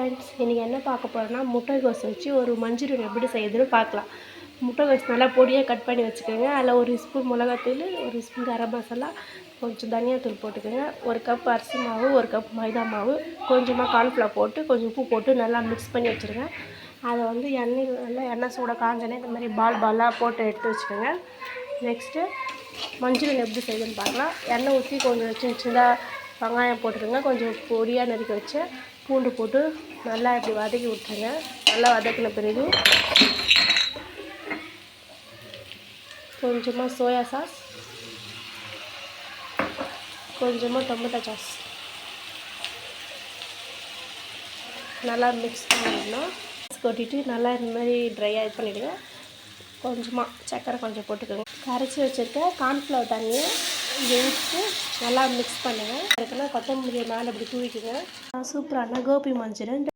Friends, இன்றைக்கி என்ன பார்க்க போகிறோன்னா முட்டைகோஸ் வச்சு ஒரு மஞ்சூரியன் எப்படி செய்யுதுன்னு பார்க்கலாம். முட்டைகோஸ் நல்லா பொடியாக கட் பண்ணி வச்சுக்கோங்க. அதில் ஒரு ஸ்பூன் மிளகாத்தூள், ஒரு ஸ்பூன் கரம் மசாலா, கொஞ்சம் தனியாத்தூள் போட்டுக்கோங்க. ஒரு கப் அரிசி மாவு, ஒரு கப் மைதா மாவு, கொஞ்சமாக கார்ன்ஃப்ளவர் போட்டு கொஞ்சம் உப்பு போட்டு நல்லா மிக்ஸ் பண்ணி வச்சுருங்க. அதை வந்து எண்ணெய் சூடாக காஞ்சோன்னே இந்த மாதிரி பாலாக போட்டு எடுத்து வச்சுக்கோங்க. நெக்ஸ்ட்டு மஞ்சூரியன் எப்படி செய்யுதுன்னு பார்க்கலாம். எண்ணெய் ஊற்றி கொஞ்சம் சின்ன சின்னதாக வெங்காயம் போட்டுருங்க. கொஞ்சம் பொடியாக நறுக்கி வச்சு பூண்டு போட்டு நல்லா இப்படி வதக்கி விட்டுருங்க. நல்லா வதக்கின பிறகு கொஞ்சமாக சோயா சாஸ், கொஞ்சமாக டொமேட்டோ சாஸ் நல்லா மிக்ஸ் பண்ணிடணும். கொட்டிட்டு நல்லா இந்த மாதிரி ட்ரையாக இது பண்ணிவிடுங்க. கொஞ்சமாக சர்க்கரை கொஞ்சம் போட்டுக்கோங்க. கரைச்சி வச்சுருக்க கார்ன்ஃப்ளவர் தண்ணியை இதை ஊற்றி நல்லா மிக்ஸ் பண்ணுங்கள். அதுக்குன்னா கொத்தமல்லி மேலே இப்படி தூவிக்குங்க. சூப்பரான கோபி மஞ்சூரியன்